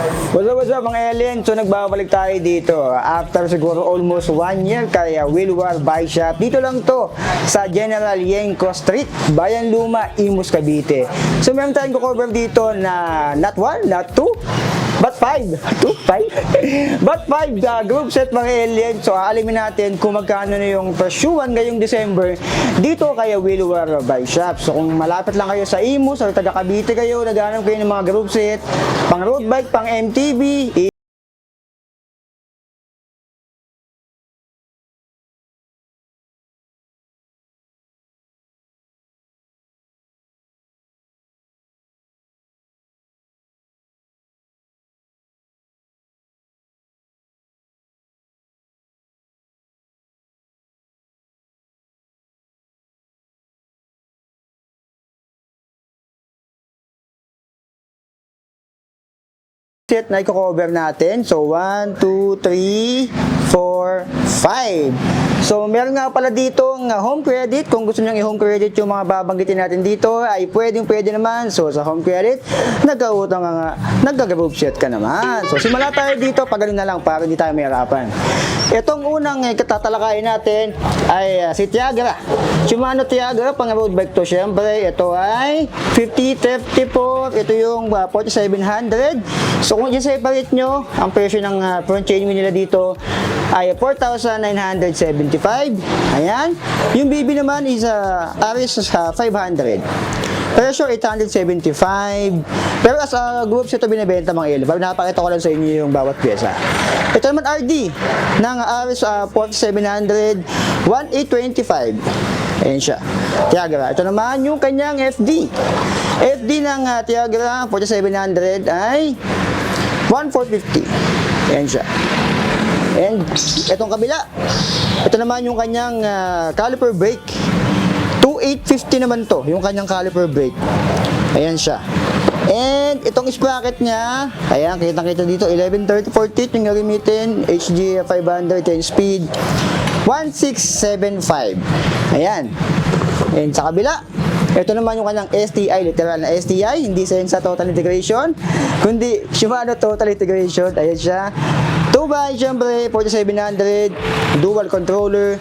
What's up mga alien? So nagbabalik tayo dito after siguro almost 1 year kay Wilwar Bike Shop. Dito lang to sa General Yenko Street, Bayan Luma, Imus, Cavite. So meron tayong cover dito na not 1, not 2, but 5. 5? But 5 group set mga alien. So aalimin natin kung magkano na yung presyuhan ngayong December dito kay Wilwar Bike Shop. So kung malapit lang kayo sa Imus o taga Cavite kayo, naghahanap kayo ng mga group set, pang road bike, pang MTB, set na i-cover natin. So, 1, 2, 3, 4, 5. So, meron nga pala ditong home credit. Kung gusto nyo i-home credit yung mga babanggitin natin dito, ay pwede naman. So, sa home credit, nagkautang nga, nagka-group set ka naman. So, simula tayo dito, pagaling na lang para hindi tayo mahirapan. Itong unang katatalakayin natin ay si Tiagra. Shimano Tiagra, pang road bike to syempre. Ito ay 5034. Ito yung 4700. So kung i-separate nyo, ang presyo ng front chain wheel nila dito ay 4,975. Ayan. Yung BB naman is Aris 500. Presyo 875. Pero as a group ito binibenta mga ilo. Napakita ko lang sa inyo yung bawat pyesa. Ito naman RD ng Aris 4700, 1825. Ayan siya. Tiagra. Ito naman yung kanyang FD. FD ng Tiagra 4700 ay 1450. Ayan siya. And itong kabila. Ito naman yung kanyang caliper brake. 2850 naman to, yung kanyang caliper brake. Ayan siya. And itong sprocket niya, ayan, kitang-kita dito, 1134 yung gagamitin, HG 500, 10 speed, 1675. Ayan. And sa kabila, ito naman yung kanyang STI, literal na STI, hindi sa total integration, kundi Shimano total integration. Ayan siya. 2x, syempre, 4700, dual controller,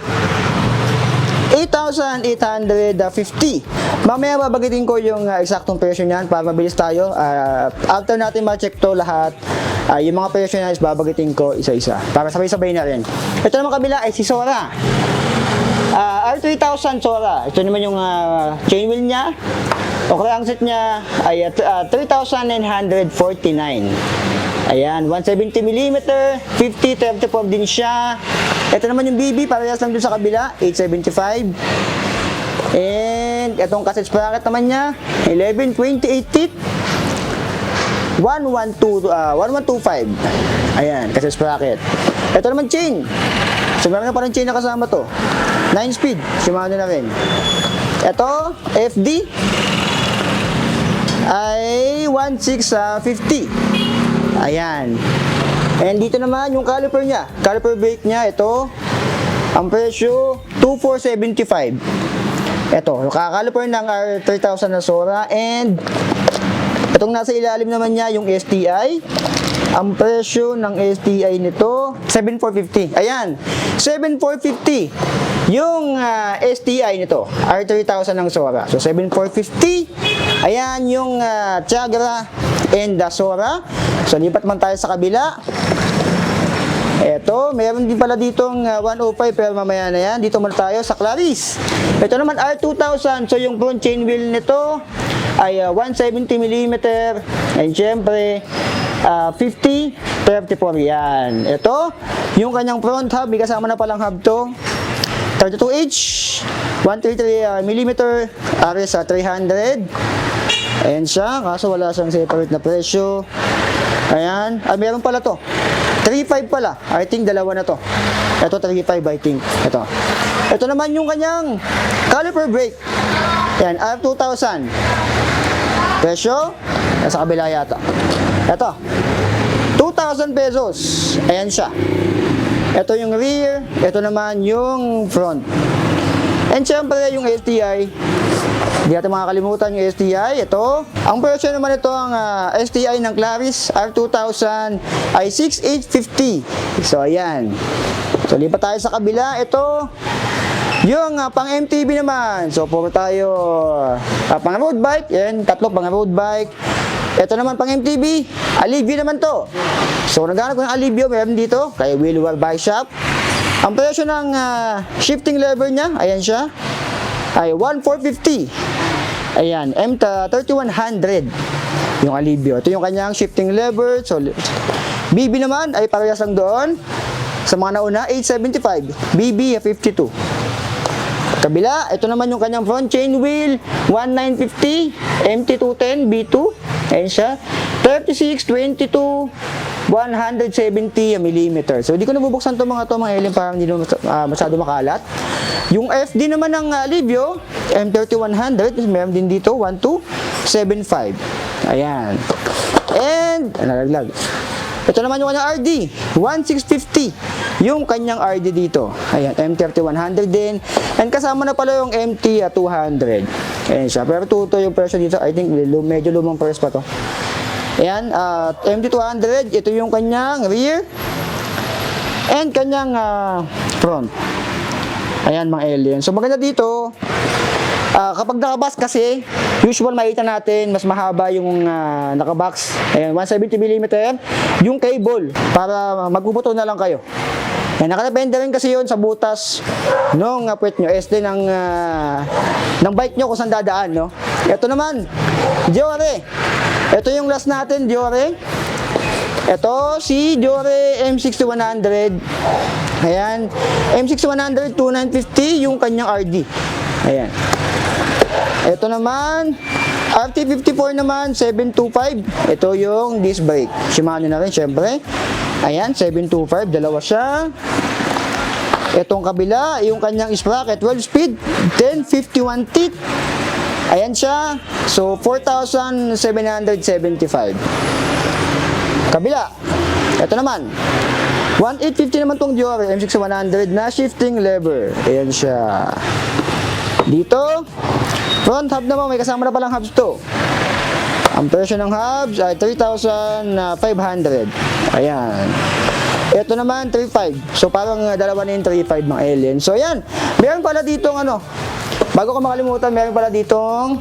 8,850. Mamaya babagitin ko yung eksaktong presyo niyan para mabilis tayo. After natin ma-check to lahat, yung mga presyo niyan is babagitin ko isa-isa para sabay-sabay na rin. Ito naman kabila ay si Sora. R3000 Sora. Ito naman yung chain wheel niya. O kaya ang set niya ay 3,949. Ayan, 170mm, 50-34 din siya. Ito naman yung BB, parehas lang dun sa kabila, 875. And itong cassette sprocket naman niya, 11-28 teeth, 1125. Ayan, cassette sprocket. Ito naman chain. So meron na parang chain na kasama to. 9 speed, Shimano na rin. Ito, FD ay 1650. Ayan. And dito naman yung caliper niya. Caliper brake niya, ito. Ang presyo, 2,475. Ito, yung caliper ng R3000 na Sora. And itong nasa ilalim naman niya, yung STI. Ang presyo ng STI nito, 7,450. Ayan, 7,450. Yung STI nito, R3000 ng Sora. So, 7,450. Ayan, yung Tiagra and Sora. So, lipat man tayo sa kabila. Eto, meron din pala ditong 105 pero mamaya na yan. Dito muna tayo sa Claris. Ito naman R2000. So, yung front chain wheel nito ay 170mm. And syempre, 50-34 yan. Ito, yung kanyang front hub. May kasama na palang hub to. 32H, 133mm, RS 300. Ayan siya, kaso wala siyang separate na presyo. Ayan, meron pala to. 3.5 pala. I think dalawa na to. Ito 3.5 I think. Ito. Ito naman yung kanyang caliper brake. Ayan, R2000. Presyo, nasa kabila yata. Ito. 2,000 pesos. Ayan siya. Ito yung rear. Ito naman yung front. And syempre yung STI, Hindi natin makakalimutan yung STI. Ito. Ang version naman ito, ang STI ng Claris R2000 ay 6850. So, ayan. So, lipat tayo sa kabila. Ito, yung pang MTB naman. So, puro tayo pang road bike. Yan, tatlo pang road bike. Ito naman pang MTB. Alivio naman to. So, naghanap ko ng Alivio. Meron dito kay Wheelwell Bike Shop. Ang presyo ng shifting lever niya, ayan siya, ay 1,450. Ayan, M3100 yung Alivio. Ito yung kanyang shifting lever. So, BB naman ay parehas lang doon. Sa mga nauna, 875. BB 52. Kabila, ito naman yung kanyang front chain wheel, 1950, MT210 B2. Ayan siya, 36, 22, 170 mm. So, hindi ko nabubuksan itong mga alien para hindi masyado makalat. Yung FD naman ng Alivio, M3100, meron din dito, 1275. Ayan. And, nalaglag. Ito naman yung kanyang RD, 1650. Yung kanyang RD dito. Ayan, M3100 din. And kasama na pala yung MT200. Ayan siya. Pero tuto yung presyo dito. I think medyo lumang price pa to. Ayan, MT200, ito yung kanyang rear and kanyang front. Ayan mga alien. So maganda dito, kapag nakabox kasi, usual makita natin, mas mahaba yung nakabox. Ayan, 170mm yung cable para magpuputo na lang kayo. Ayan, nakadepende rin kasi yun sa butas nung puwet nyo, SD ng bike nyo kung saan dadaan, no? Ito naman, Diore. Ito yung last natin, Diore. Ito, si Diore M6100. Ayan. M6100, 2950, yung kanyang RD. Ayan. Ito naman, RT54 naman, 725. Ito yung disc brake. Shimano na rin, syempre. Ayan, 725, dalawa siya. Itong kabila, yung kanyang sprocket, 12 speed, 1051 teeth. Ayan siya. So, 4,775. Kabila. Ito naman. 1,850 naman tong Diore M6100 na shifting lever. Ayan siya. Dito, front hub naman. May kasama na palang hubs to. Ang presyo ng hubs ay 3,500. Ayan. Ito naman, 3,500. So, parang dalawa na yung 3,500 mga alien. So, ayan. Meron pala ditong bago ko makalimutan, meron pala ditong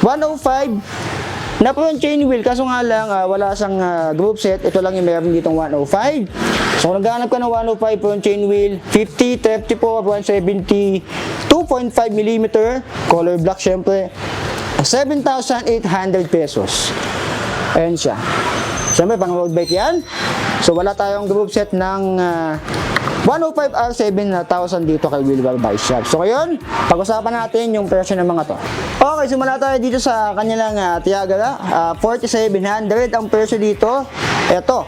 105 na front chain wheel. Kaso nga lang, wala siyang group set. Ito lang yung meron ditong 105. So kung naghahanap ka ng 105 front chain wheel, 50, 34, 170, 2.5mm, color black syempre, 7,800 pesos. Ayan siya. Syempre pang road bike yan. So wala tayong group set ng 105 R7 na 1,000 dito kay Wheelwell Bike Shop. So ngayon, pag-usapan natin yung presyo ng mga to. Okay, simula tayo dito sa kanilang Tiagara. 4,700 ang presyo dito. Ito.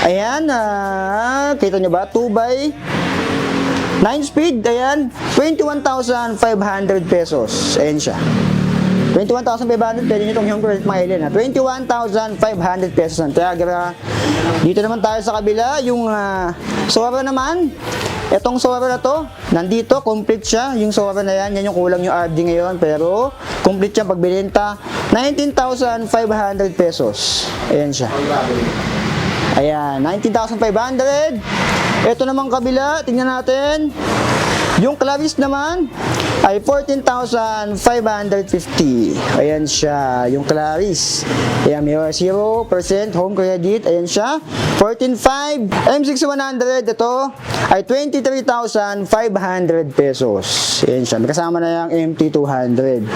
Ayan, kita nyo ba? 2x 9 speed. Ayan, 21,500 pesos. Ayan siya. 21,500, pwede nyo itong yung credit mga alien. 21,500 pesos ang Tiagra. Dito naman tayo sa kabila, yung Sora naman. Itong Sora na to, nandito, complete siya. Yung Sora na yan, yan yung kulang yung RD ngayon. Pero, complete siya pagbilinta. 19,500 pesos. Ayan siya. Ayan, 19,500. Ito naman kabila, tingnan natin. Yung Claris naman ay 14,550. Ayan siya, yung Claris. Ayan, may 0% home credit. Ayan siya, 14,500. M6100, ito ay 23,500 pesos. Ayan siya, may kasama na yung MT200.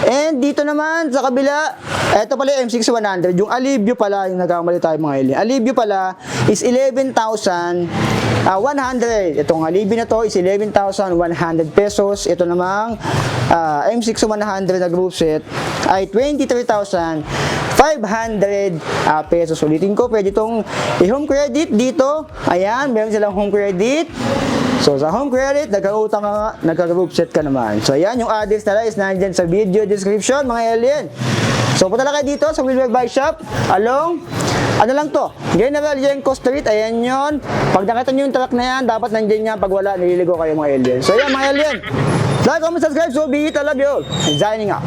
And dito naman sa kabila, ito pala yung M6100. Yung Alivio pala, yung nagkamali tayo mga alien. Alivio pala is 11,100. Itong Alivio na to is 11,100 pesos. Ito namang M6100 na group set ay 23,500 pesos. Ulitin ko, pwede itong i-home credit dito. Ayan, meron silang home credit. So, sa home credit, nagka-utang ka, nagka-group set ka naman. So, ayan, yung address nila is nandyan sa video description, mga alien. So punta lang kayo dito sa Wheelwell Bike Shop along, ano lang to, General Yenko Street, ayan yun. Pag nakita nyo yung truck na yan, dapat nandiyan yan. Pag wala, nililigo kayo mga alien. So yan mga alien, like, comment, subscribe, so be it, I love you all. Signing out.